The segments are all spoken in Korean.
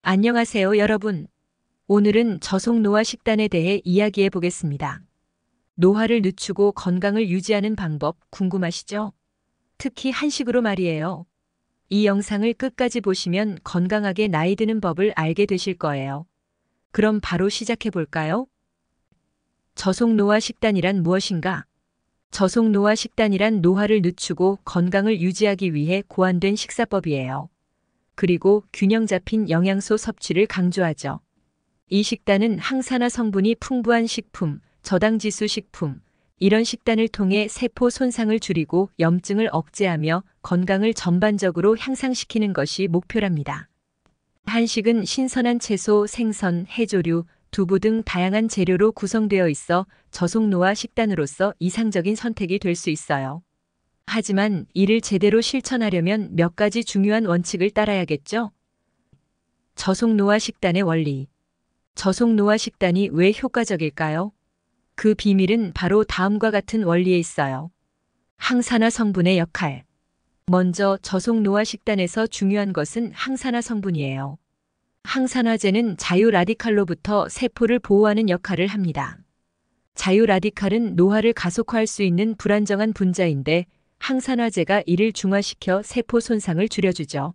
안녕하세요, 여러분. 오늘은 저속 노화 식단에 대해 이야기해 보겠습니다. 노화를 늦추고 건강을 유지하는 방법 궁금하시죠? 특히 한식으로 말이에요. 이 영상을 끝까지 보시면 건강하게 나이 드는 법을 알게 되실 거예요. 그럼 바로 시작해 볼까요? 저속 노화 식단이란 무엇인가? 저속 노화 식단이란 노화를 늦추고 건강을 유지하기 위해 고안된 식사법이에요. 그리고 균형 잡힌 영양소 섭취를 강조하죠. 이 식단은 항산화 성분이 풍부한 식품, 저당지수 식품, 이런 식단을 통해 세포 손상을 줄이고 염증을 억제하며 건강을 전반적으로 향상시키는 것이 목표랍니다. 한식은 신선한 채소, 생선, 해조류, 두부 등 다양한 재료로 구성되어 있어 저속 노화 식단으로서 이상적인 선택이 될 수 있어요. 하지만 이를 제대로 실천하려면 몇 가지 중요한 원칙을 따라야겠죠? 저속 노화 식단의 원리. 저속 노화 식단이 왜 효과적일까요? 그 비밀은 바로 다음과 같은 원리에 있어요. 항산화 성분의 역할. 먼저 저속 노화 식단에서 중요한 것은 항산화 성분이에요. 항산화제는 자유 라디칼로부터 세포를 보호하는 역할을 합니다. 자유 라디칼은 노화를 가속화할 수 있는 불안정한 분자인데 항산화제가 이를 중화시켜 세포 손상을 줄여주죠.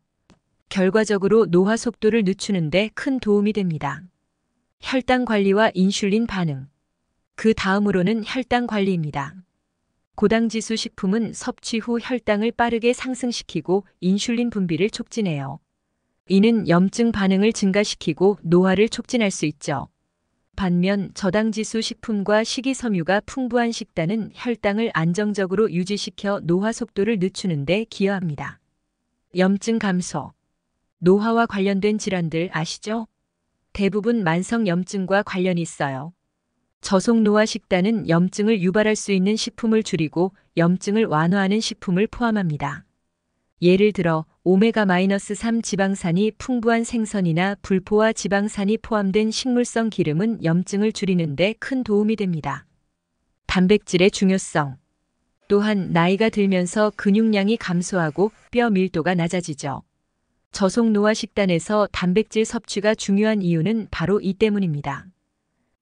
결과적으로 노화 속도를 늦추는 데 큰 도움이 됩니다. 혈당 관리와 인슐린 반응. 그 다음으로는 혈당 관리입니다. 고당지수 식품은 섭취 후 혈당을 빠르게 상승시키고 인슐린 분비를 촉진해요. 이는 염증 반응을 증가시키고 노화를 촉진할 수 있죠. 반면 저당지수 식품과 식이섬유가 풍부한 식단은 혈당을 안정적으로 유지시켜 노화 속도를 늦추는 데 기여합니다. 염증 감소. 노화와 관련된 질환들 아시죠? 대부분 만성 염증과 관련이 있어요. 저속 노화 식단은 염증을 유발할 수 있는 식품을 줄이고 염증을 완화하는 식품을 포함합니다. 예를 들어 오메가-3 지방산이 풍부한 생선이나 불포화 지방산이 포함된 식물성 기름은 염증을 줄이는 데 큰 도움이 됩니다. 단백질의 중요성. 또한 나이가 들면서 근육량이 감소하고 뼈 밀도가 낮아지죠. 저속 노화 식단에서 단백질 섭취가 중요한 이유는 바로 이 때문입니다.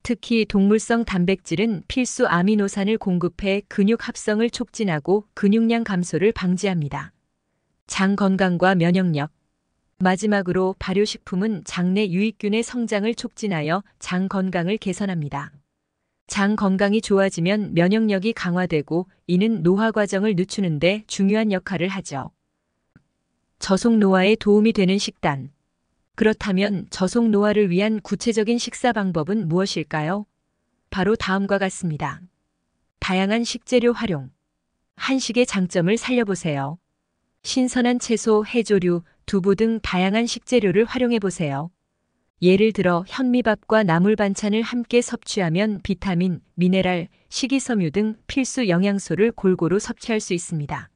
특히 동물성 단백질은 필수 아미노산을 공급해 근육 합성을 촉진하고 근육량 감소를 방지합니다. 장 건강과 면역력. 마지막으로 발효식품은 장내 유익균의 성장을 촉진하여 장 건강을 개선합니다. 장 건강이 좋아지면 면역력이 강화되고 이는 노화 과정을 늦추는 데 중요한 역할을 하죠. 저속 노화에 도움이 되는 식단. 그렇다면 저속 노화를 위한 구체적인 식사 방법은 무엇일까요? 바로 다음과 같습니다. 다양한 식재료 활용. 한식의 장점을 살려보세요. 신선한 채소, 해조류, 두부 등 다양한 식재료를 활용해 보세요. 예를 들어 현미밥과 나물 반찬을 함께 섭취하면 비타민, 미네랄, 식이섬유 등 필수 영양소를 골고루 섭취할 수 있습니다.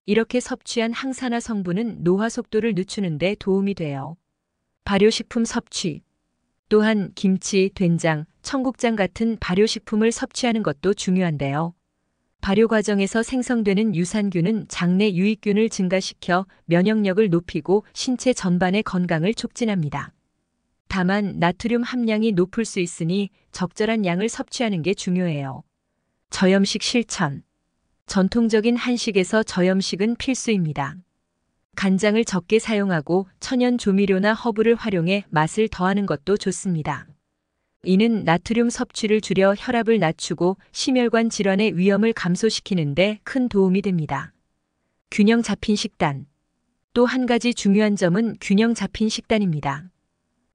이렇게 섭취한 항산화 성분은 노화 속도를 늦추는 데 도움이 돼요. 발효식품 섭취. 또한 김치, 된장, 청국장 같은 발효식품을 섭취하는 것도 중요한데요. 발효 과정에서 생성되는 유산균은 장내 유익균을 증가시켜 면역력을 높이고 신체 전반의 건강을 촉진합니다. 다만 나트륨 함량이 높을 수 있으니 적절한 양을 섭취하는 게 중요해요. 저염식 실천. 전통적인 한식에서 저염식은 필수입니다. 간장을 적게 사용하고 천연 조미료나 허브를 활용해 맛을 더하는 것도 좋습니다. 이는 나트륨 섭취를 줄여 혈압을 낮추고 심혈관 질환의 위험을 감소시키는 데 큰 도움이 됩니다. 균형 잡힌 식단. 또 한 가지 중요한 점은 균형 잡힌 식단입니다.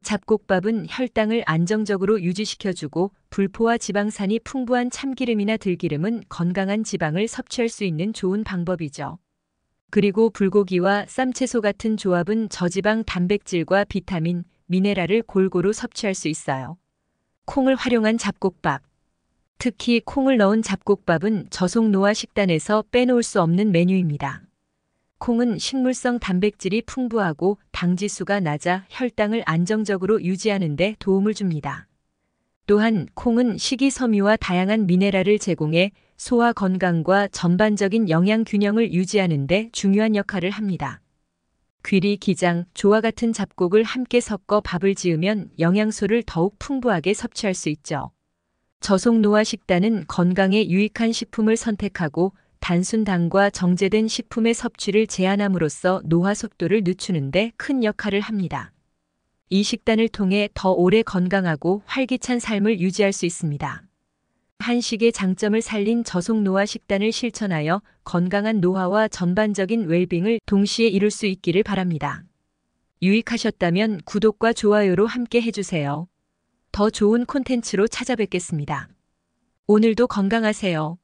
잡곡밥은 혈당을 안정적으로 유지시켜주고 불포화 지방산이 풍부한 참기름이나 들기름은 건강한 지방을 섭취할 수 있는 좋은 방법이죠. 그리고 불고기와 쌈채소 같은 조합은 저지방 단백질과 비타민, 미네랄을 골고루 섭취할 수 있어요. 콩을 활용한 잡곡밥. 특히 콩을 넣은 잡곡밥은 저속 노화 식단에서 빼놓을 수 없는 메뉴입니다. 콩은 식물성 단백질이 풍부하고 당지수가 낮아 혈당을 안정적으로 유지하는 데 도움을 줍니다. 또한 콩은 식이섬유와 다양한 미네랄을 제공해 소화 건강과 전반적인 영양 균형을 유지하는 데 중요한 역할을 합니다. 귀리, 기장, 조와 같은 잡곡을 함께 섞어 밥을 지으면 영양소를 더욱 풍부하게 섭취할 수 있죠. 저속노화 식단은 건강에 유익한 식품을 선택하고 단순 당과 정제된 식품의 섭취를 제한함으로써 노화 속도를 늦추는 데 큰 역할을 합니다. 이 식단을 통해 더 오래 건강하고 활기찬 삶을 유지할 수 있습니다. 한식의 장점을 살린 저속노화 식단을 실천하여 건강한 노화와 전반적인 웰빙을 동시에 이룰 수 있기를 바랍니다. 유익하셨다면 구독과 좋아요로 함께 해주세요. 더 좋은 콘텐츠로 찾아뵙겠습니다. 오늘도 건강하세요.